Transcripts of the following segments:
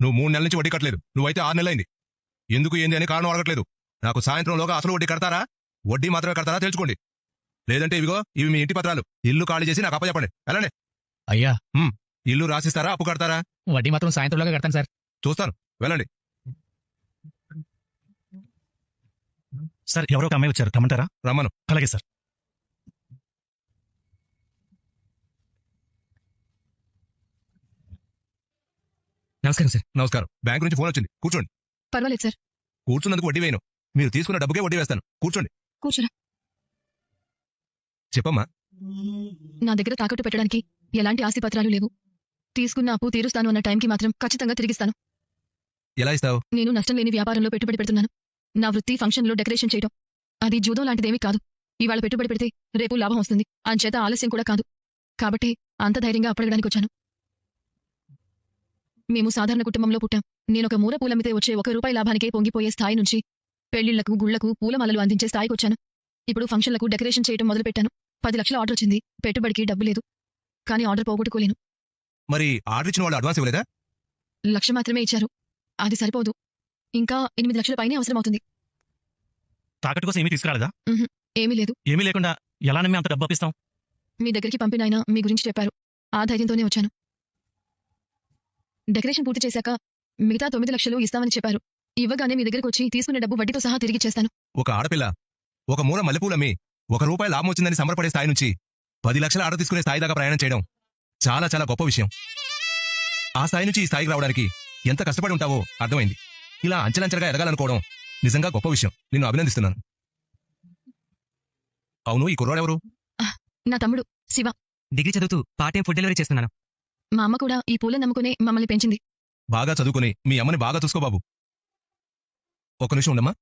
నువ్వు 3 నెలల నుంచి వడ్డీ కట్టలేదు, నువ్వైతే 6 నెలలైంది. ఎందుకు ఏంది అని కారణం అడగట్లేదు. నాకు సాయంత్రంలోగా అసలు వడ్డీ కడతారా, వడ్డీ మాత్రమే కడతారా తెలుసుకోండి. లేదంటే ఇవి మీ ఇంటి పత్రాలు. ఇల్లు ఖాళీ చేసి నాకు అప్పచెప్పండి. వెళ్ళండి. అయ్యా, ఇల్లు రాసిస్తారా, అప్పు కడతారా? వడ్డీ మాత్రం సాయంత్రంలోగా కడతాను సార్. చూస్తాను, వెళ్ళండి. సార్, ఎవరో ఒక అమ్మాయి వచ్చారు, రమ్మంటారా? రమ్మను. అలాగే సార్. నమస్కారం సార్. నమస్కారం. బ్యాంక్ నుంచి ఫోన్ వచ్చింది, కూర్చోండి. పర్వాలేదు సార్. కూర్చున్నందుకు వడ్డీ వేయను, మీరు తీసుకున్న డబ్బుకే వడ్డీ వేస్తాను. కూర్చోండి. కూర్చోరా. చెప్పమ్మా. నా దగ్గర తాకట్టు పెట్టడానికి ఎలాంటి ఆస్తి పత్రాలు లేవు. తీసుకున్న అప్పు తీరుస్తాను అన్న టైంకి మాత్రం ఖచ్చితంగా తిరిగిస్తాను. ఎలా ఇస్తావు? నేను నష్టం లేని వ్యాపారంలో పెట్టుబడి పెడుతున్నాను. నా వృత్తి ఫంక్షన్లో డెకరేషన్ చేయడం. అది జూదం లాంటిదేమీ కాదు. ఇవాళ పెట్టుబడి పెడితే రేపు లాభం వస్తుంది, అంచేత ఆలస్యం కూడా కాదు. కాబట్టి అంత ధైర్యంగా అప్పడగడానికి వచ్చాను. మేము సాధారణ కుటుంబంలో పుట్టాం. నేనొక మూల పూలమ్మితే వచ్చే ₹1 లాభానికే పొంగిపోయే స్థాయి నుంచి పెళ్లిళ్లకు, గుళ్లకు పూలమాలలు అందించే స్థాయికొచ్చాను. ఇప్పుడు ఫంక్షన్లకు డెకరేషన్ చేయడం మొదలుపెట్టాను. 10 లక్షల ఆర్డర్ వచ్చింది. పెట్టుబడికి డబ్బు లేదు, కానీ ఆర్డర్ పోగొట్టుకోలేను. మరి ఆర్డర్ ఇచ్చిన వాళ్ళు అడ్వాన్స్ ఇవ్వలేదా? 1,00,000 మాత్రమే ఇచ్చారు. అది సరిపోదు, ఇంకా 8 లక్షల పైనే అవసరమవుతుంది. తాకట్టు కోసం ఏమీ తీసుకురాలేదా? ఏమీ లేదు. ఏమీ లేకుండా ఎలా నమ్మి అంత డబ్బు అప్పిస్తాం? మీ దగ్గరికి పంపిన ఆయన మీ గురించి చెప్పారు. ఆ ధైర్యంతోనే వచ్చాను. డెకరేషన్ పూర్తి చేశాక మిగతా 9 లక్షలు ఇస్తామని చెప్పారు. ఇవ్వగానే మీ దగ్గరకు వచ్చి తీసుకునే డబ్బు వడ్డీతో సహా తిరిగిచ్చేస్తాను. ఒక ఆడపిల్ల ఒక మూల మల్లెపూలమ్మి ₹1 లాభం వచ్చిందని సంబరపడే స్థాయి నుంచి 10 లక్షల ఆర్డర్ తీసుకునే స్థాయి దాకా ప్రయాణం చేయడం చాలా చాలా గొప్ప విషయం. ఆ స్థాయి నుంచి ఈ స్థాయికి రావడానికి ఎంత కష్టపడి ఉంటావో అర్థమైంది. ఇలా అంచెలంచెలుగా ఎదగాలనుకోవడం నిజంగా గొప్ప విషయం. నిన్ను అభినందిస్తున్నాను. అవును, ఈ కుర్రాడెవరు? నా తమ్ముడు శివ. డిగ్రీ చదువుతూ పార్ట్ టైం ఫుడ్ డెలివరీ చేస్తున్నాను. మా అమ్మ కూడా ఈ పూలను నమ్ముకునే మమ్మల్ని పెంచింది. బాగా చదువుకుని మీ అమ్మని బాగా చూసుకో బాబు. ఒక్క నిమిషం ఉండమ్మా.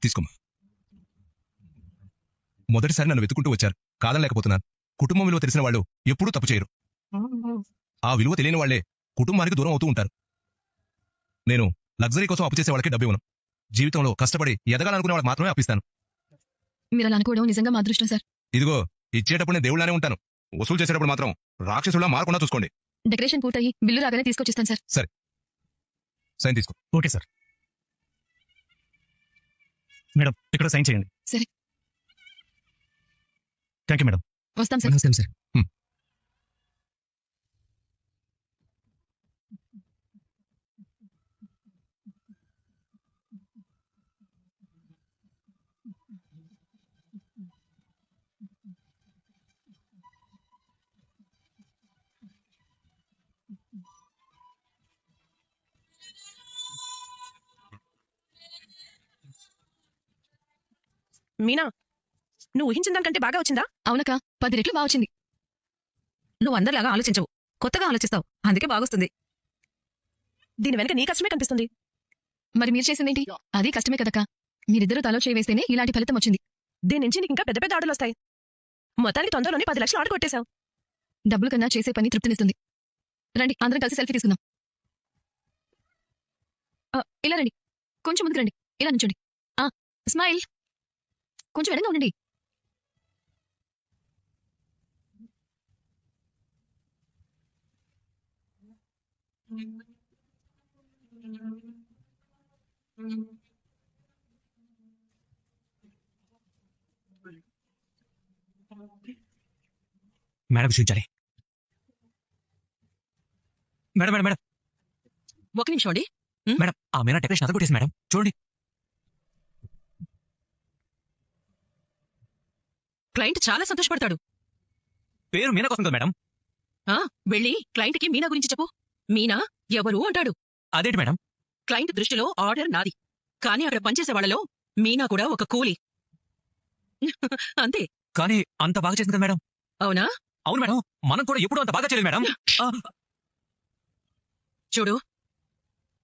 తీసుకోమ్మా. మొదటిసారి నన్ను వెతుకుంటూ వచ్చారు, కాదనలేకపోతున్నాను. కుటుంబం విలువ తెలిసిన వాళ్ళు ఎప్పుడూ తప్పు చేయరు. ఆ విలువ తెలియని వాళ్లే కుటుంబానికి దూరం అవుతూ ఉంటారు. నేను లగ్జరీ కోసం అప్పు చేసే వాళ్ళకి డబ్బు ఇవ్వను. జీవితంలో కష్టపడి ఎదగాలనుకునే వాళ్ళకి మాత్రమే అప్పిస్తాను. మీరు అలా అనుకోవడం నిజంగా మా అదృష్టం సార్. ఇదిగో, ఇచ్చేటప్పుడు నేను దేవుళ్ళనే ఉంటాను, వసూలు చేసేటప్పుడు మాత్రం రాక్షసులా మారకుండా చూసుకోండి. డెకరేషన్ పూర్తయి బిల్లు రాగానే తీసుకొచ్చిస్తాను సార్. సరే, సైన్ తీసుకో. Okay sir. మేడం, ఇక్కడ సైన్ చేయండి. సరే. Thank you madam. వస్తాం సార్. నమస్కారం సార్. మీనా, నువ్వు ఊహించిన దానికంటే బాగా వచ్చిందా? అవునక్క, 10 రెట్లు బాగా వచ్చింది. నువ్వు అందరిలాగా ఆలోచించవు, కొత్తగా ఆలోచిస్తావు, అందుకే బాగొస్తుంది. దీని వెనక నీ కష్టమే కనిపిస్తుంది. మరి మీరు చేసిందేంటి? అది కష్టమే కదక్క. మీరిద్దరూ తలో చేయి వేస్తేనే ఇలాంటి ఫలితం వచ్చింది. దీని నుంచి నీకు ఇంకా పెద్ద పెద్ద ఆర్డర్లు వస్తాయి. మొత్తానికి తొందరలోనే 10 లక్షలు ఆర్డర్ కొట్టేశావు. డబ్బుల కన్నా చేసే పని తృప్తినిస్తుంది. రండి, అందరం కలిసి సెల్ఫీ తీసుకుందాం. ఇలా రండి, కొంచెం ముందుకు రండి, ఇలా నుంచోండి. స్మైల్. కొంచెం ఎడంగా ఉండండి. మేడం చూపించాలి. మేడం మేడం మేడం ఒక నిమిషం అండి. మేడం, ఆ మీనా డెకరేషన్ అదగొట్టేసి మేడం, చూడండి. క్లయింట్ చాలా సంతోషపడతాడు. పేరు మీనా కోసం కదా మేడం. వెళ్ళి క్లయింట్కి మీనా గురించి చెప్పు. మీనా ఎవరు అంటాడు. అదేంటి మేడం? క్లయింట్ దృష్టిలో ఆర్డర్ నాది, కానీ అక్కడ పనిచేసే వాళ్ళలో మీనా కూడా ఒక కూలి. అంతే. కానీ అంత బాగా చేసింది కదా మేడం. అవునా? అవును మేడం, మనం కూడా ఎప్పుడు అంత బాగా చేయలేదు మేడం. చూడు,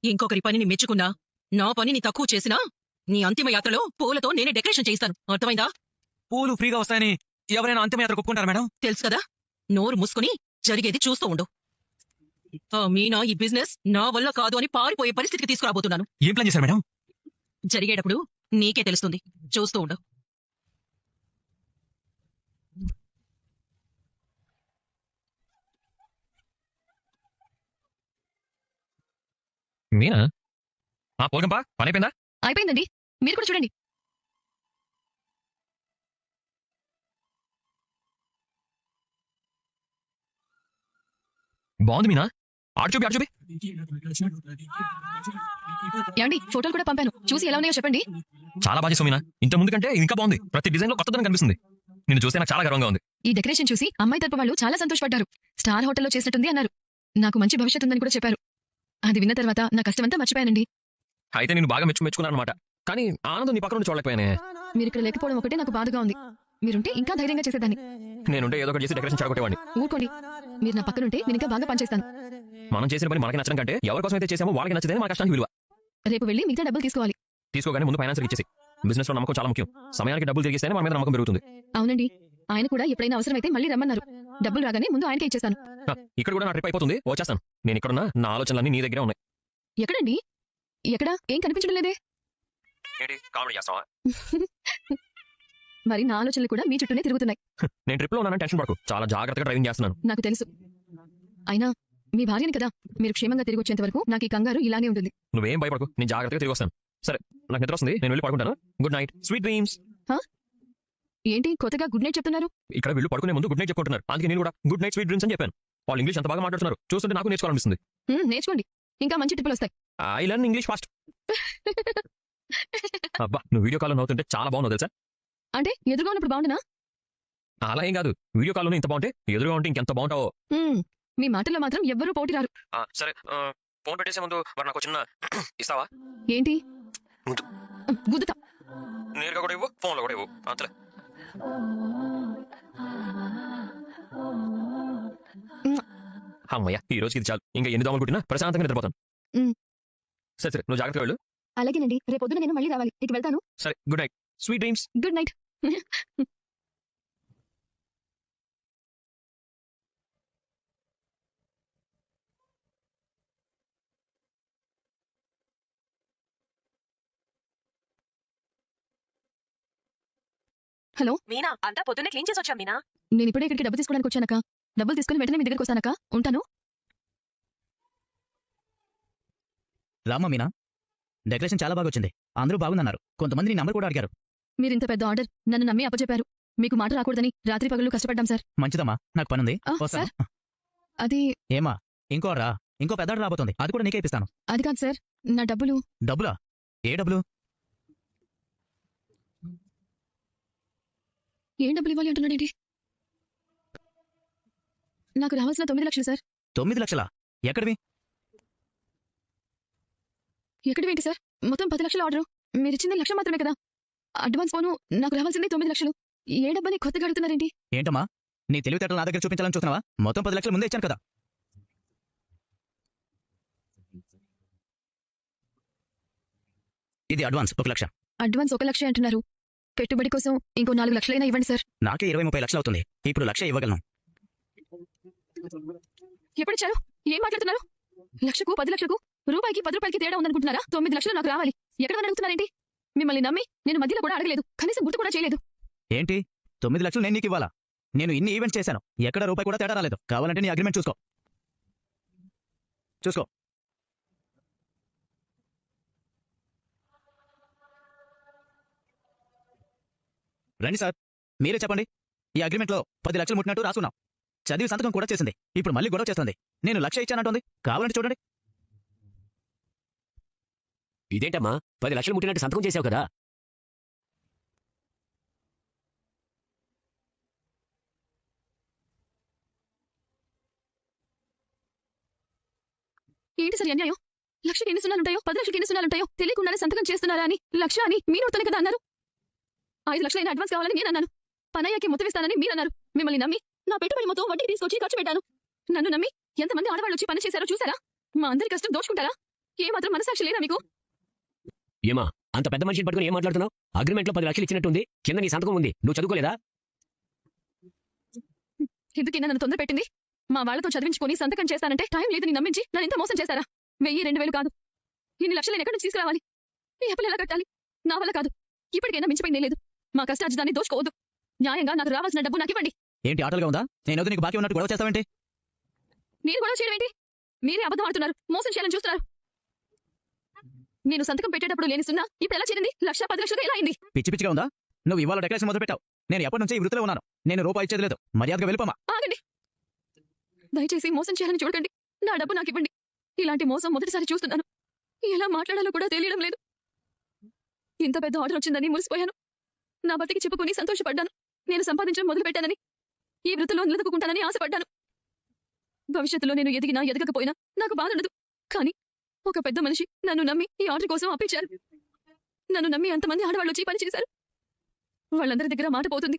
ఇంకొకరి పనిని మెచ్చుకున్నా, నా పనిని తక్కువ చేసినా నీ అంతిమ యాత్రలో పూలతో నేనే డెకరేషన్ చేయిస్తాను. అర్థమైందా? పూలు ఫ్రీగా వస్తాయని ఎవరైనా అంతిమయాత్ర ఒప్పుకుంటారా మేడం? తెలుసు కదా. నోరు మూసుకుని జరిగేది చూస్తూ ఉండు. ఆ మీనా ఈ బిజినెస్ నా వల్ల కాదు అని పారిపోయే పరిస్థితికి తీసుకురాబోతున్నాను. ఏం ప్లాన్ చేశారు మేడం? జరిగేటప్పుడు నీకే తెలుస్తుంది. చూస్తూ ఉండు. మీనా? పోగంపా, పని అయిపోయిందా? అయిపోయిందండి, మీరు కూడా చూడండి. బాగుంది మీనా. ఆడు చూపి, ఆడు చూపి. ఏమండి, ఫోటోలు కూడా పంపాను, చూసి ఎలా ఉన్నాయో చెప్పండి. చాలా బాగా చేసావు మీనా. ఇంత ముందు కంటే ఇది ఇంకా బాగుంది. ప్రతి డిజైన్ లో కొత్తదనం కనిపిస్తుంది. నిన్ను చూస్తే నాకు చాలా గర్వంగా ఉంది. ఈ డెకరేషన్ చూసి అమ్మాయి తరపు వాళ్ళు చాలా సంతోషపడ్డారు. స్టార్ హోటల్లో చేసినట్టుంది అన్నారు. నాకు మంచి భవిష్యత్తు ఉందని కూడా చెప్పారు. అది విన్న తర్వాత నా కష్టమంతా మర్చిపోయానండి. అయితే నేను బాగా మెచ్చుకున్నాను అనమాట. కానీ ఆనందం నీ పక్కన నుండి చూడలేకపోయానే. మీరు ఇక్కడ లేకపోవడం ఒకటే నాకు బాధగా ఉంది. మీరుంటే ఇంకా ధైర్యంగా చేసేదాన్ని. నేనుంటే ఏదో ఒకటి చేసి డెకరేషన్ చెడగొట్టేవాడిని. ఊరుకోండి, మీరు నా పక్కనుంటే నేను ఇంకా బాగా పనిచేస్తాను. మనం చేసిన పని మనకి నచ్చడం కంటే ఎవరి కోసం అయితే చేసామో వాళ్ళకి నచ్చితే మన కష్టానికి విలువ. రేపు వెళ్ళి మిగతా డబ్బులు తీసుకోవాలి. తీసుకోగానే ముందు ఫైనాన్స్ ఇచ్చేసి. బిజినెస్ లో నమ్మకం చాలా ముఖ్యం. సమయానికి డబ్బులు తిరిగిస్తేనే మన మీద నమ్మకం పెరుగుతుంది. అవునండి, ఆయన కూడా ఎప్పుడైనా అవసరమైతే మళ్ళీ రమ్మన్నారు. డబ్బులు రాగానే ముందు ఆయనకే ఇచ్చేస్తాను. ఇక్కడ కూడా నా ట్రిప్ అయిపోతుంది, వచ్చేస్తాను. నేను ఇక్కడున్న నా ఆలోచనలన్నీ నీ దగ్గరే ఉన్నాయి. ఎక్కడండి? ఎక్కడ? ఏం కనిపించడం లేదే. కామెడీ చేస్తావా? మరి నా ఆలోచనలు కూడా మీ చుట్టూనే తిరుగుతున్నాయి. నేను ట్రిప్ లో ఉన్నానని టెన్షన్ పడకు. చాలా జాగ్రత్తగా డ్రైవింగ్ చేస్తున్నాను. నాకు తెలుసు. అయినా మీ భార్యని కదా, మీరు క్షేమంగా తిరిగి వచ్చేంత వరకు నాకు ఈ కంగారు ఇలానే ఉంటుంది. నువ్వేం భయపడకు, నేను జాగ్రత్తగా తిరిగి వస్తాను. సరే, నాకు నిద్ర వస్తుంది, నేను వెళ్ళి పడుకుంటాను. Good night, sweet dreams. ఏంటి కొత్తగా గుడ్ నైట్ చెప్తున్నారు? ఇక్కడ వీళ్ళు పడుకునే ముందు గుడ్ నైట్ చెప్పుకుంటున్నారు. అందుకే నేను కూడా గుడ్ నైట్ స్వీట్ డ్రీమ్స్ అని చెప్పాను. వాళ్ళు ఇంగ్లీష్ ఎంత బాగా మాట్లాడుతున్నారు చూస్తుంటే నాకు నేర్చుకోవాలనిపిస్తుంది. నేర్చుకోండి, ఇంకా మంచి టిప్పులు వస్తాయి. I learn English fast. అబ్బా, నువ్వు వీడియో కాల్ నవ్వుతుంటే చాలా బాగున్నావు తెలుసా. అంటే ఎదురుగా ఉన్నప్పుడు బాగుండనా? అలా ఏం కాదు, వీడియో కాల్ ఇంత బాగుంటే ఎదురుగా ఉంటే ఇంకెంత బాగుంటావో. మీ మాటల్లో మాత్రం ఎవ్వరూ పోటీ రారు. సరే, ఫోన్ పెట్టేసే ముందు మరి నాకు చిన్న ఇస్తావా? ఏంటి? ముద్దు. గుద్దుతా. నేరుగా కూడా ఇవ్వు, ఫోన్ లో కూడా ఇవ్వు. అంతలే. అమ్మయ్య, ఈ రోజుకి ఇది చాలు. ఇంకా ఎన్ని దోమలు కుట్టినా ప్రశాంతంగా నిద్రపోతాను. సరే సరే, నువ్వు జాగ్రత్తగా వెళ్ళు. అలాగేనండి, రేపు పొద్దున నేను మళ్ళీ రావాలి. ఇక వెళ్తాను. సరే, good night, sweet dreams. Good night. Hello Meena, అంతా పొద్దున్నే క్లీన్ చేసి వచ్చాం మీనా. నేను ఇప్పుడే ఇక్కడికి డబ్బు తీసుకోవడానికి వచ్చానక్క. డబ్బులు తీసుకుని వెంటనే మీ దగ్గరికి వస్తానక్క. ఉంటాను. రామ్మా మీనా, డెకరేషన్ చాలా బాగా వచ్చింది. అందరూ బాగుందన్నారు. కొంతమంది నీ నంబర్ కూడా అడిగారు. మీరు ఇంత పెద్ద ఆర్డర్ నన్ను నమ్మి అప్పచెప్పారు. మీకు మాట రాకూడదని రాత్రి పగలు కష్టపడ్డాం సార్. మంచిదమ్మా, నాకు పనుంది. వస్తాను. సార్, అది ఏమా, ఇంకో పెద్దాడు రాబోతుంది. అది కూడా నీకే ఇప్పిస్తాను. అది కాదు సార్, నా డబ్బులు. డబ్బులా? ఏ డబ్బులు? ఏం డబ్బులు ఇవ్వాలి అంటున్నాడేంటి? నాకు రావాల్సిన 9 లక్షలు సార్. 9 లక్షలా? ఎక్కడివి? ఎక్కడివేంటి సార్, మొత్తం 10 లక్షల ఆర్డర్. మీరిచ్చింది 1 లక్ష మాత్రమే కదా. అడ్వాన్స్ పోను నాకు రావాల్సింది 9 లక్షలు. ఏ డబ్బని కొత్తగా అడుగుతున్నారేంటి? ఏంటమ్మా, నీ తెలివితేటలు నా దగ్గర చూపించాలని చూస్తున్నావా? మొత్తం 10 లక్షలు ముందే ఇచ్చాను కదా. ఇది అడ్వాన్స్ 1 లక్ష. అడ్వాన్స్ 1 లక్ష అంటున్నారు. పెట్టుబడి కోసం ఇంకో 4 లక్షలైనా ఇవ్వండి సార్. నాకే 20-30 లక్షలు అవుతుంది. ఇప్పుడు 1 లక్ష ఇవ్వగలను. ఎప్పుడు ఇచ్చారు? ఏం మాట్లాడుతున్నారు? 1 లక్షకు 10 లక్షలకు రూపాయికి 10 రూపాయలకి తేడా ఉందనుకుంటున్నారా? 9 లక్షలు నాకు రావాలి. ఎక్కడ అడుగుతున్నారేంటి? మిమ్మల్ని నమ్మి నేను మధ్యలో కూడా అడగలేదు, కనీసం గుర్తు కూడా చేయలేదు. ఏంటి 9 లక్షలు నేను నీకు ఇవ్వాలా? నేను ఇన్ని ఈవెంట్స్ చేశాను, ఎక్కడ రూపాయి కూడా తేడా రాలేదు. కావాలంటే నీ అగ్రిమెంట్ చూసుకో. రండి సార్, మీరే చెప్పండి. ఈ అగ్రిమెంట్ లో 10 లక్షలు ముట్టినట్టు రాసుకున్నాం. చదివి సంతకం కూడా చేసింది. ఇప్పుడు మళ్ళీ గొడవ చేస్తుంది. నేను 1 లక్ష ఇచ్చానంటుంది. కావాలంటే చూడండి. ఇదేంటమ్మా, 10 లక్షలు ముట్టినట్టు సంతకం చేసావు కదా. ఏంటి సార్ ఈ అన్యాయం? 1 లక్షకి ఎన్ని సున్నాలు ఉంటాయో, 10 లక్షలకి ఎన్ని సున్నాలు ఉంటాయో తెలియకుండానే సంతకం చేస్తున్నారా అని 1 లక్ష అని మీ నోటితోనే కదా అన్నారు. 5 లక్షలైన అడ్వాన్స్ కావాలని నేను అన్నాను. పనయ్యకి మొత్తం ఇస్తానని మీరు అన్నారు. మిమ్మల్ని నమ్మి నా పెట్టుబడి మొత్తం వడ్డీకి తీసుకొచ్చి ఖర్చు పెట్టాను. నన్ను నమ్మి ఎంతమంది ఆడవాళ్ళు వచ్చి పని చేశారో చూసారా? మా అందరి కష్టం దోచుకుంటారా? ఏమాత్రం మనసాక్షి లేదా మీకు? ఏమా, అంత పెద్ద మనిషిని పట్టుకుని ఏం మాట్లాడుతున్నావు? అగ్రిమెంట్ లో 10 లక్షలు ఇచ్చినట్టుంది. కింద నీ సంతకం ఉంది. నువ్వు చదువుకోలేదా? ఎందుకైనా నన్ను తొందర పెట్టింది? మా వాళ్ళతో చదివించుకొని సంతకం చేస్తానంటే టైం లేదని నమ్మించి నన్ను ఇంత మోసం చేశారా? 1000-2000 కాదు, ఇన్ని లక్షలు నేను ఎక్కడి నుంచి తీసుకురావాలి? ఈ అప్పులు ఎలా కట్టాలి? నా వల్ల కాదు. ఇప్పటికైనా మించిపోయిందే లేదు. మా కష్టార్జితాన్ని దోచుకోవద్దు. న్యాయంగా నాకు రావాల్సిన డబ్బు నాకు ఇవ్వండి. ఏంటి ఆటలుగా ఉందా? నేను వద్దు నీకు బాకీ ఉన్నట్టు గొడవ చేస్తావేంటి? మీరు గొడవ చేయడం ఏంటి? మీరే అబద్ధం ఆడుతున్నారు, మోసం చేయాలని చూస్తున్నారు. నేను సంతకం పెట్టేటప్పుడు లేని సున్నా ఇప్పుడు ఎలా చేరింది? 1,10,00,000 ఎలా అయింది? పిచ్చి పిచ్చిగా ఉందా? నువ్వు ఇవాళ డెకరేషన్ మొదలు పెట్టావు. నేను ఎప్పటి నుంచి ఈ వృత్తిలో ఉన్నాను. నేను రూపాయి ఇచ్చేది లేదు. మర్యాదగా వెళ్ళిపోమా. ఆగండి. దయచేసి మోసం చేయాలని చూడకండి. నా డబ్బు నాకు ఇవ్వండి. ఇలాంటి మోసం మొదటిసారి చూస్తున్నాను. ఎలా మాట్లాడాలో కూడా తెలియడం లేదు. ఇంత పెద్ద ఆర్డర్ వచ్చిందని మురిసిపోయాను. నా బతికి చెప్పుకొని సంతోషపడ్డాను. నేను సంపాదించడం మొదలు పెట్టానని, ఈ వృత్తిలో నిలదొక్కుంటానని ఆశపడ్డాను. భవిష్యత్తులో నేను ఎదిగినా ఎదగకపోయినా నాకు బాధ ఉండదు. కానీ ఒక పెద్ద మనిషి నన్ను నమ్మి ఈ ఆర్డర్ కోసం అప్పించారు. నన్ను నమ్మి అంతమంది ఆడవాళ్ళు వచ్చి పని చేశారు. వాళ్ళందరి దగ్గర మాట పోతుంది.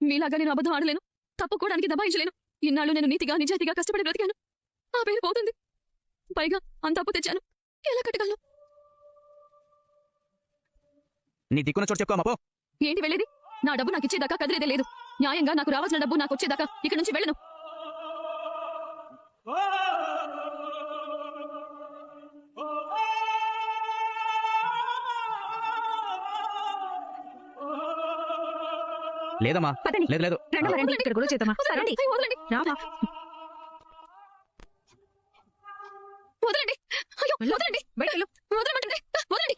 మీలాగా నేను అబద్ధం ఆడలేను, తప్పుకోవడానికి దబాయించలేను. ఇన్నాళ్ళు నేను నీతిగా నిజాయితీగా కష్టపడి బ్రతికాను. ఆ పేరు పోతుంది. పైగా అంత అప్పు తెచ్చాను. ఎలా కట్టగలను? నీ దిక్కున చోటు చెప్పుకోమా పో. ఏంటి వెళ్ళేది? నా డబ్బు నాకు ఇచ్చేదాకా కదిలేదే లేదు. న్యాయంగా నాకు రావాల్సిన డబ్బు నాకు వచ్చేదాకా ఇక్కడి నుంచి వెళ్ళను. లేదమ్మా, పదండి. లేదు లేదు. రండి, ఇక్కడ గొడవ చేద్దామా? రండి. వదలండి. వదలండి. అయ్యో, వదలండి. వదలమంటుంది. వదలండి.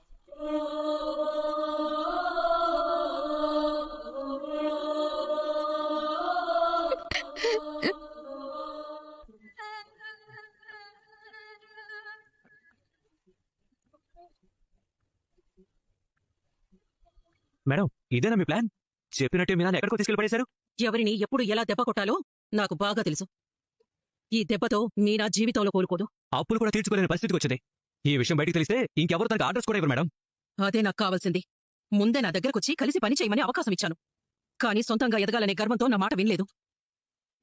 మేడం, ఇదేనా మీ ప్లాన్? చెప్పినట్టే మీ నాన్న ఎక్కడికో తీసుకెళ్లి పడేశారు. ఎవరిని ఎప్పుడు ఎలా దెబ్బ కొట్టాలో నాకు బాగా తెలుసు. ఈ దెబ్బతో మీనా జీవితంలో కోలుకోదు. అప్పులు కూడా తీర్చుకోలేని పరిస్థితికి వచ్చింది. ఈ విషయం బయటికి తెలిస్తే ఇంకెవరు తనకు ఆర్డర్స్ కూడా ఇవ్వరు మేడం. అదే నాకు కావాల్సింది. ముందే నా దగ్గరకొచ్చి కలిసి పని చేయమని అవకాశం ఇచ్చాను. కానీ సొంతంగా ఎదగాలనే గర్వంతో నా మాట వినలేదు.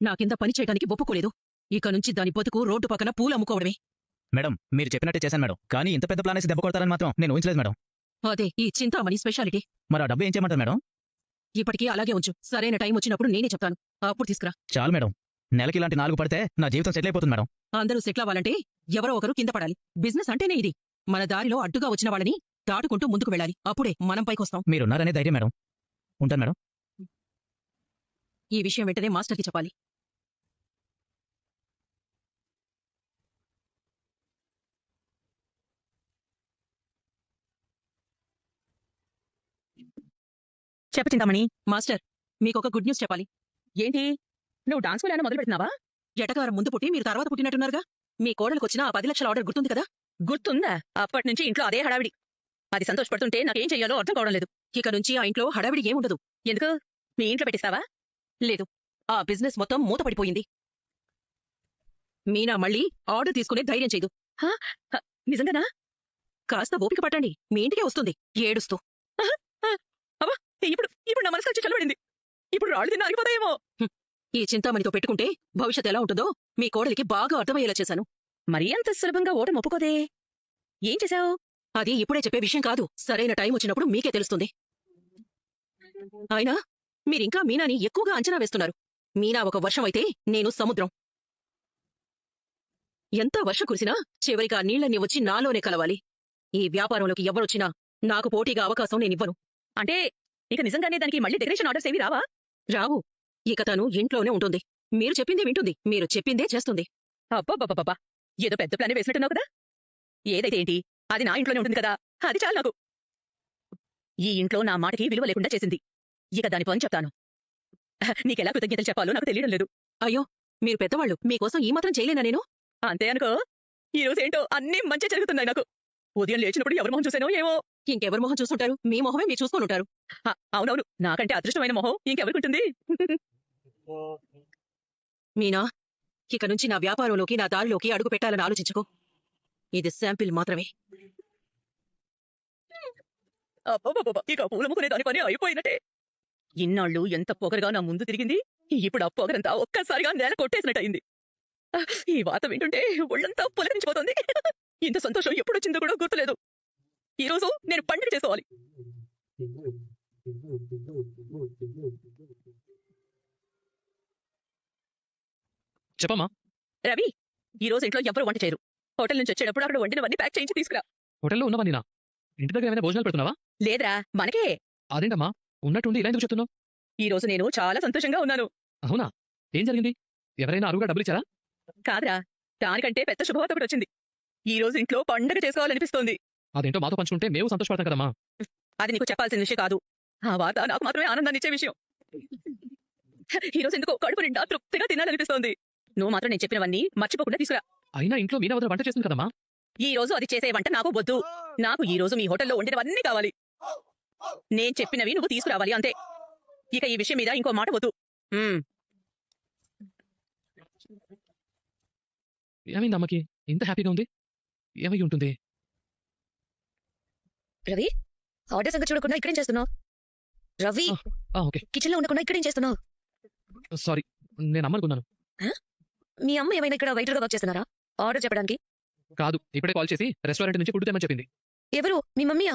నా కింద పని చేయడానికి ఒప్పుకోలేదు. ఇక నుంచి దాని బతుకు రోడ్డు పక్కన పూలు అమ్ముకోవడమే. మేడం, మీరు చెప్పినట్టే చేశాను మేడం. కానీ ఇంత పెద్ద ప్లాన్ వేసి దెబ్బ కొడతారని మాత్రం నేను ఊహించలేదు మేడం. అదే ఈ చింతామణి స్పెషాలిటీ. మరి ఆ డబ్బు ఏం చేయమంటారు మేడం? ఇప్పటికీ అలాగే ఉంచు. సరైన టైం వచ్చినప్పుడు నేనే చెప్తాను. అప్పుడు తీసుకురా. చాలు మేడం. నెలకి ఇలాంటి 4 పడితే నా జీవితం సెటిల్ అయిపోతుంది మేడం. అందరూ సెటిల్ అవ్వాలంటే ఎవరో ఒకరు కింద పడాలి. బిజినెస్ అంటేనే ఇది. మన దారిలో అడ్డుగా వచ్చిన వాళ్ళని దాటుకుంటూ ముందుకు వెళ్ళాలి. అప్పుడే మనం పైకొస్తాం. మీరున్నారనే ధైర్యం మేడం. ఉంటాను మేడం. ఈ విషయం వెంటనే మాస్టర్కి చెప్పాలి. చెప్పు చింతామణి. మాస్టర్, మీకొక గుడ్ న్యూస్ చెప్పాలి. ఏంటి? నువ్వు డాన్స్ ప్లాన్ మొదలు పెడుతున్నావా? ఎటకారం ముందు పుట్టి మీరు తర్వాత పుట్టినట్టున్నారుగా. మీ కోడలికొచ్చిన ఆ 10 లక్షల ఆర్డర్ గుర్తుంది కదా? గుర్తుందా? అప్పటి నుంచి ఇంట్లో అదే హడావిడి. అది సంతోషపడుతుంటే నాకేం చెయ్యాలో అర్థం కావడం లేదు. ఇక నుంచి ఆ ఇంట్లో హడావిడి ఏముండదు. ఎందుకు? మీ ఇంట్లో పెట్టిస్తావా? లేదు, ఆ బిజినెస్ మొత్తం మూతపడిపోయింది. మీనా మళ్ళీ ఆర్డర్ తీసుకునే ధైర్యం చేయదు. నిజంగానా? కాస్త ఓపిక పట్టండి, మీ ఇంటికే వస్తుంది ఏడుస్తూ. ఇప్పుడు నా మనసు వచ్చి చల్లబడింది. ఇప్పుడు రాళ్ళు తిన్న ఆగిపోతాయేమో. ఈ చింతామణితో పెట్టుకుంటే భవిష్యత్ ఎలా ఉంటుందో మీ కోడలికి బాగా అర్థమయ్యేలా చేశాను. మరీ అంత సులభంగా ఓటమి ఒప్పుకోదే. ఏం చేశావు? అది ఇప్పుడే చెప్పే విషయం కాదు. సరైన టైం వచ్చినప్పుడు మీకే తెలుస్తుంది. అయినా మీరింకా మీనాని ఎక్కువగా అంచనా వేస్తున్నారు. మీనా ఒక వర్షం అయితే నేను సముద్రం. ఎంత వర్షం కురిసినా చివరికి ఆ నీళ్లన్నీ వచ్చి నాలోనే కలవాలి. ఈ వ్యాపారంలోకి ఎవరొచ్చినా నాకు పోటీగా అవకాశం నేనివ్వను. అంటే ఇక నిజంగానే దానికి మళ్ళీ డెకరేషన్ ఆర్డర్స్ ఏవి రావా? రావు. ఇక తను ఇంట్లోనే ఉంటుంది. మీరు చెప్పిందే వింటుంది. మీరు చెప్పిందే చేస్తుంది. అబ్బబ్బబ్బబ్బా, ఏదో పెద్ద ప్లాన్ వేసినట్టున్నావు కదా. ఏదైతే ఏంటి, అది నా ఇంట్లోనే ఉంటుంది కదా. అది చాలు నాకు. ఈ ఇంట్లో నా మాటకి విలువ లేకుండా చేసింది. ఇక దాని పని చెప్తాను. నీకెలా కృతజ్ఞతలు చెప్పాలో నాకు తెలియడం లేదు. అయ్యో, మీరు పెద్దవాళ్ళు, మీకోసం ఈ మాత్రం చేయలేనా నేను? అంతే అనుకో. ఈ రోజు ఏంటో అన్నీ మంచి జరుగుతున్నాయి నాకు. ఉదయం లేచినప్పుడు ఎవరి మొహం చూసానో ఏమో. ఇంకెవరి మొహం చూస్తుంటారు? మీ మొహమే మీరు చూసుకొని ఉంటారు. అవునవును, నాకంటే అదృష్టమైన మొహం ఇంకెవరికుంటుంది? మీనా, ఇక నుంచి నా వ్యాపారంలోకి నా దారిలోకి అడుగు పెట్టాలని ఆలోచించుకో. ఇది శాంపిల్ మాత్రమే. అబ్బబ్బబ్బబ్బా, ఇక పూలముకునే దాని పని అయిపోయినట్టే. ఇన్నాళ్ళు ఎంత పొగరుగా నా ముందు తిరిగింది. ఇప్పుడు ఆ పొగరంతా ఒక్కసారిగా నేల కొట్టేసినట్టయింది. ఈ వాత వింటుంటే ఒళ్ళంతా పులకించిపోతుంది. ఇంత సంతోషం ఎప్పుడొచ్చిందో కూడా గుర్తులేదు. ఈ రోజు నేను పండుగ చేసుకోవాలి. చెప్పమ్మా. రవి, ఈ రోజు ఇంట్లో ఎవరు వంట చేయరు. హోటల్ నుంచి వచ్చేటప్పుడు అక్కడ వండినవన్నీ ప్యాక్ చేయించి తీసుకురా. హోటల్లో ఉన్నవా నేనా? ఇంటి దగ్గర ఏమైనా భోజనాలు పెడుతున్నావా? లేదురా, మనకే. అదేంటమ్మా, ఉన్నట్టుండి ఇలా ఎందుకు చెప్తున్నావు? ఈ రోజు నేను చాలా సంతోషంగా ఉన్నాను. అవునా? ఏం జరిగింది? ఎవరైనా అరువుగా డబ్బులు ఇచ్చారా? కాదురా, దానికంటే పెద్ద శుభవార్త ఒకటి వచ్చింది. ఈ రోజు ఇంట్లో పండగ చేసుకోవాలనిపిస్తోంది. అదేంటో మాతో పంచుకుంటే మేము సంతోషపడతాం కదమ్మా. అది నీకు చెప్పాల్సిన విషయం కాదు. ఆ వార్త నాకు మాత్రమే ఆనందాన్ని ఇచ్చే విషయం. ఈ రోజు ఎందుకో కడుపు నిండా తృప్తిగా తినాలనిపిస్తోంది. నువ్వు మాత్రం నేను చెప్పినవన్నీ మర్చిపోకుండా తీసుకురా. అయినా ఇంట్లో మీనా వదిన వంట చేస్తుంది కదమ్మా. ఈ రోజు అది చేసే వంట నాకు వద్దు. నాకు ఈ రోజు మీ హోటల్లో వండినవన్నీ కావాలి. నేను చెప్పినవి నువ్వు తీసుకురావాలి, అంతే. ఇక ఈ విషయం మీద ఇంకో మాట వద్దు. ఏమైంది అమ్మకి? ఇంత హ్యాపీగా ఉంది? ఏమై ఉంటుంది? రవి, ఆర్డర్ సంగతి చూడకుండా ఇక్కడేం చేస్తున్నావు? రవి, ఓకే, కిచెన్ లో ఉండకుండా ఇక్కడేం చేస్తున్నావు? సారీ, నేను అమ్మనుకున్నాను. మీ అమ్మ ఏమైనా ఇక్కడ వెయిటర్ గా వర్క్ చేస్తున్నారా? ఆర్డర్ చెప్పడానికి? కాదు, ఇప్పుడే కాల్ చేసి రెస్టారెంట్ నుంచి ఫుడ్ తెమ్మని చెప్పింది. ఎవరు? మీ మమ్మీయా?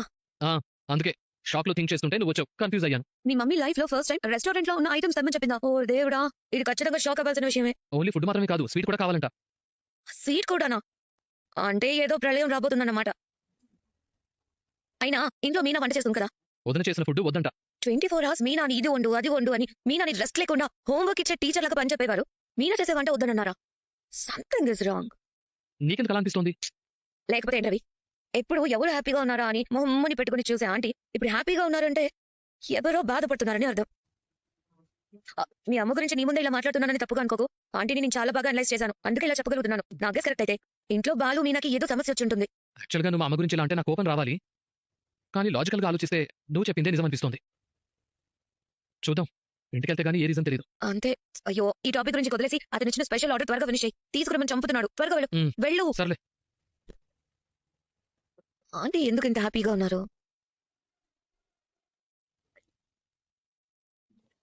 అందుకే షాప్ లో థింక్ చేస్తుంటే నువ్వు వచ్చావు, కన్ఫ్యూజ్ అయ్యాను. మీ మమ్మీ లైఫ్ లో ఫస్ట్ టైం రెస్టారెంట్ లో ఉన్న ఐటమ్స్ తెమ్మని చెప్పిందా? ఓ దేవుడా, ఇది ఖచ్చితంగా షాక్ అవ్వాల్సిన విషయమే. ఓన్లీ ఫుడ్ మాత్రమే కాదు, స్వీట్ కూడా కావాలంట. సీట్ కూడానా? అంటే ఏదో ప్రళయం రాబోతుందన్నమాట. అయినా ఇంట్లో మీనా వంట చేస్తుంది కదా. వదిన చేసిన ఫుడ్ వద్దంట. 24 hours మీనాని ఇది వండు అది వండు అని మీనాని రెస్ట్ లేకుండా హోంవర్క్ ఇచ్చే టీచర్ లాగా పని చెప్పేవారు. మీనా చేసే వంట వద్దనన్నారా? Something is wrong. నీకెందుకు అలా అనిపిస్తోంది? లేకపోతే ఏంటవి, ఎప్పుడు ఎవరు హ్యాపీగా ఉన్నారా అని మొహమ్మని పెట్టుకుని చూసే ఆంటీ ఇప్పుడు హ్యాపీగా ఉన్నారంటే ఎవరో బాధపడుతున్నారని అర్థం. మీ అమ్మ గురించి నీ ముందే ఇలా మాట్లాడుతున్నానని తప్పుగా అనుకోకు. ఆంటీని నేను చాలా బాగా అనలైజ్ చేశాను, అందుకే ఇలా చెప్పగలుగుతున్నాను. నాకే కరెక్ట్ అయితే ఇంట్లో బాలు మీనాకి ఏదో సమస్య వచ్చి ఉంటుంది. యాక్చువల్ గా నువ్వు మా అమ్మ గురించి ఇలా అంటే నా కోపం రావాలి, కానీ లాజికల్ గా ఆలోచిస్తే నువ్వు చెప్పిందే నిజం అనిపిస్తోంది. చూద్దాం, ఇంటికెళ్తే గానీ ఏ రీజన్ తెలియదు. అంతే. అయ్యో, ఈ టాపిక్ గురించి వదిలేసి అతను ఇచ్చిన స్పెషల్ ఆర్డర్ త్వరగా ఫినిష్ చేయి. తీసుకురమని చంపుతున్నాడు, త్వరగా వెళ్ళు. వెళ్ళు. సర్లే. ఆంటీ ఎందుకు ఇంత హ్యాపీగా ఉన్నారు?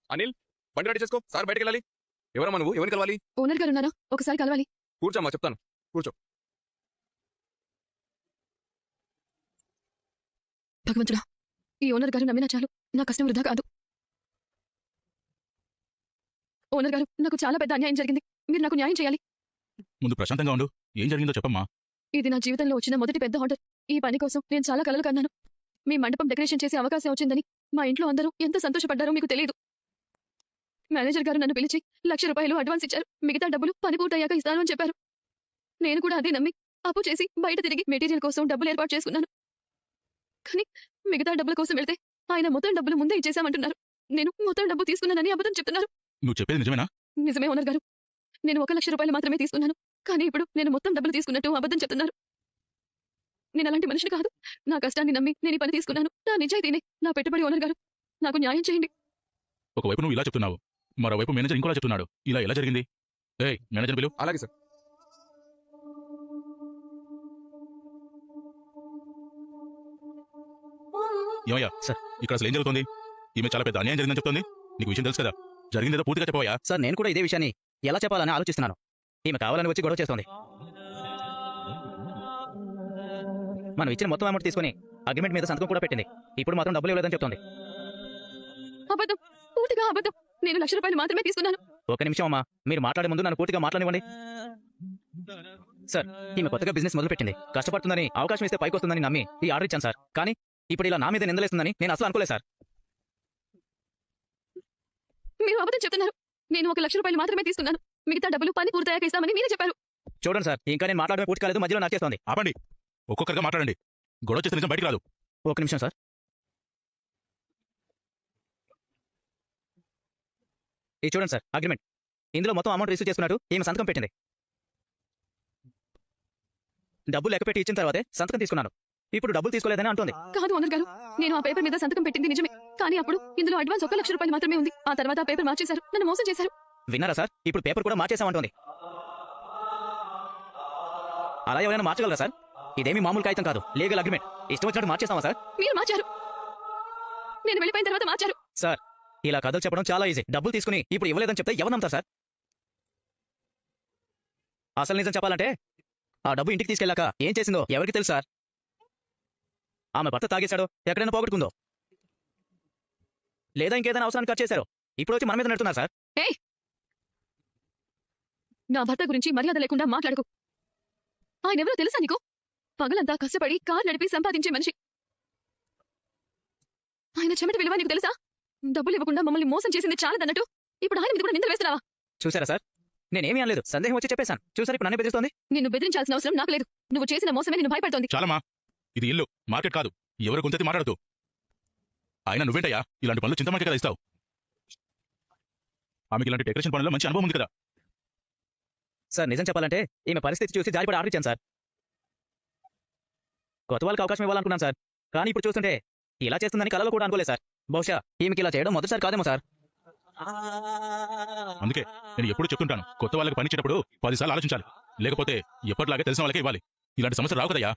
అనిల్, బండి రెడీ చేసుకో, సార్ బయటకు వెళ్ళాలి. ఎవరమ్మా నువ్వు? ఎవరిని కలవాలి? ఓనర్ గారు ఉన్నారా? ఒకసారి కలవాలి. కూర్చోమ్మా, చెప్తాను. కూర్చో. భగవంతుడా, ఈ ఓనర్ గారు నమ్మినా చాలు, నా కష్టం వృధా కాదు. ఓనర్ గారు, నాకు చాలా పెద్ద అన్యాయం జరిగింది. మీరు నాకు న్యాయం చేయాలి. ముందు ప్రశాంతంగా ఉండు. ఏం జరిగిందో చెప్పమ్మా. ఇది నా జీవితంలో వచ్చిన మొదటి పెద్ద ఆర్డర్. ఈ పని కోసం నేను చాలా కలలు కన్నాను. మీ మండపం డెకరేషన్ చేసే అవకాశం వచ్చిందని మా ఇంట్లో అందరూ ఎంత సంతోషపడ్డారో మీకు తెలియదు. మేనేజర్ గారు నన్ను పిలిచి ₹1,00,000 అడ్వాన్స్ ఇచ్చారు. మిగతా డబ్బులు పని పూర్తయ్యాక ఇస్తాను అని చెప్పారు. నేను కూడా అదే నమ్మి అప్పు చేసి బయట తిరిగి మెటీరియల్ కోసం డబ్బులు ఏర్పాటు చేసుకున్నాను. కానీ మిగతా డబ్బుల కోసం వెళ్తే ఆయన మొత్తం డబ్బులు ముందే ఇచ్చేసామంటున్నారు. నేను మొత్తం డబ్బు తీసుకున్నానని అబద్ధం చెప్తున్నారు. నువ్వు చెప్పేది నిజమేనా? నిజమే ఓనర్ గారు, నేను ₹1,00,000 మాత్రమే తీసుకున్నాను. కానీ ఇప్పుడు నేను మొత్తం డబ్బులు తీసుకున్నట్టు అబద్ధం చెప్తున్నారు. నేను అలాంటి మనిషిని కాదు. నా కష్టాన్ని నమ్మి నేను ఈ పని తీసుకున్నాను. నా నిజాయితీనే నా పెట్టుబడి. ఓనర్ గారు, నాకు న్యాయం చేయండి. ఒకవైపు నువ్వు ఇలా చెప్తున్నావు, మరోవైపు మేనేజర్ ఇంకోలా చెప్తున్నాడు. ఇలా ఎలా జరిగింది? మేనేజర్ పిలువు. అలాగే సార్. ఏమయ్యా సార్. ఇక్కడ అసలు ఏం జరుగుతుంది? ఈమె చాలా పెద్ద అన్యాయం జరిగిందని చెప్తుంది. నీకు విషయం తెలుసు కదా, జరిగిందేదో పూర్తిగా చెప్పవయ్యా. సార్, నేను కూడా ఇదే విషయాన్ని ఎలా చెప్పాలని ఆలోచిస్తున్నాను. ఈమె కావాలని వచ్చి గొడవ చేస్తోంది. మనం ఇచ్చిన మొత్తం అమౌంట్ తీసుకుని అగ్రిమెంట్ మీద సంతకం కూడా పెట్టింది. ఇప్పుడు మాత్రం డబ్బులు ఇవ్వలేదని చెప్తోంది. అబద్ధం, పూర్తిగా అబద్ధం. నేను ₹1,00,000 మాత్రమే తీసుకున్నాను. ఒక నిమిషం అమ్మా, మీరు మాట్లాడే ముందు నన్ను పూర్తిగా మాట్లాడనివ్వండి. సార్, ఈమె కొత్తగా బిజినెస్ మొదలుపెట్టింది. కష్టపడుతుందని, అవకాశం ఇస్తే పైకి వస్తుందని నమ్మి ఈ ఆర్డర్ ఇచ్చాను సార్. కానీ ఇప్పుడు ఇలా నా మీద నిందలేస్తుందని నేను అసలు అనుకోలేదు సార్. మీరు అబద్ధం చెప్తున్నారు. నేను ₹1,00,000 మాత్రమే తీసుకున్నాను. మిగతా డబ్బులు పని పూర్తయ్యాక ఇస్తామని మీరే చెప్పారు. చూడండి సార్, ఇంకా నేను మాట్లాడమే పూర్తి కాలేదు, మధ్యలో నాకేస్తోంది. ఆపండి, ఒక్కొక్కరిగా మాట్లాడండి. గొడవ చేస్తే నిజం బయటికి రాదు. ఒక నిమిషం సార్. ఇది చూడండి సార్, అగ్రిమెంట్. ఇందులో మొత్తం అమౌంట్ రిసీవ్ చేసుకున్నట్టు ఈమె సంతకం పెట్టింది. డబ్బులు లెక్క పెట్టి ఇచ్చిన తర్వాతే సంతకం తీసుకున్నాను. ఇప్పుడు డబ్బులు తీసుకోలేదని అంటోంది. కాదు ఓనర్ గారు, నేను ఆ పేపర్ మీద సంతకం పెట్టింది నిజమే. కానీ అప్పుడు ఇందులో అడ్వాన్స్ ₹1,00,000 మాత్రమే ఉంది. ఆ తర్వాత ఆ పేపర్ మార్చేశారు, నన్ను మోసం చేశారు. విన్నారా సార్? ఇప్పుడు పేపర్ కూడా మార్చేసామంటోంది. అలా ఎవరైనా మార్చగలరా సార్? ఇదేమి మామూలు కాగితం కాదు, లీగల్ అగ్రిమెంట్. ఇష్టం వచ్చినట్టు మార్చేస్తామా సార్? మీరు మార్చారు. నేను వెళ్ళిపోయిన తర్వాత మార్చారు. సార్, ఇలా కథలు చెప్పడం చాలా ఈజీ. డబ్బులు తీసుకుని ఇప్పుడు ఇవ్వలేదని చెప్తే ఎవరు నమ్ముతారు సార్? అసలు నిజం చెప్పాలంటే ఆ డబ్బు ఇంటికి తీసుకెళ్ళాక ఏం చేసిందో ఎవరికి తెలుసు సార్? ఆమె భర్త తాగేశాడో, ఎక్కడైనా పోగొట్టుకుందో, లేదా ఇంకేదైనా అవసరాన్ని ఖర్చు చేశారో ఇప్పుడు వచ్చి మన మీద నెడుతున్నారు సార్. నా భర్త గురించి మర్యాద లేకుండా మాట్లాడకు ఆయన ఎవరో తెలుసా నీకు? పగలంతా కష్టపడి కారు నడిపి సంపాదించే మనిషి. ఆయన చెమట విలువ నీకు తెలుసా? డబ్బులు ఇవ్వకుండా మమ్మల్ని మోసం చేసింది చాలదన్నట్టు ఇప్పుడు ఆయన మీద కూడా నిందలు వేస్తున్నావా? చూసారా సార్ నేనేమీ అనలేదు, సందేహం వచ్చి చెప్పేశాను. చూసారు ఇప్పుడు నన్ను బెదిరిస్తోంది. నిన్ను బెదిరించాల్సిన అవసరం నాకు లేదు. నువ్వు చేసిన మోసమే నిన్ను భయపడుతోంది. చాలమ్మా, ఇది ఇల్లు, మార్కెట్ కాదు. ఎవరు కొంచెం మాట్లాడుతూ అయినా నువ్వేంటయ్యా ఇలాంటి పనులు చింతమాకే కదా ఇస్తావు? ఆమెకి ఇలాంటి డెకరేషన్ పనుల్లో మంచి అనుభవం ఉంది కదా. సార్ నిజం చెప్పాలంటే ఈమె పరిస్థితి చూసి జారిపడి ఆర్డర్ ఇచ్చాను సార్. కొత్త వాళ్ళకి అవకాశం ఇవ్వాలనుకున్నాను సార్, కానీ ఇప్పుడు చూస్తుంటే ఇలా చేస్తుందని కలలో కూడా అనుకోలేదు సార్. బహుశా ఈమెకి ఇలా చేయడం మొదటిసారి కాదేమో సార్. అందుకే నేను ఎప్పుడు చెప్తుంటాను, కొత్త వాళ్ళకి పని ఇచ్చేటప్పుడు 10 సార్లు ఆలోచించాలి. లేకపోతే ఎప్పటిలాగే తెలిసిన వాళ్ళకే ఇవ్వాలి. ఇలాంటి సమస్య రావు కదయ్యా.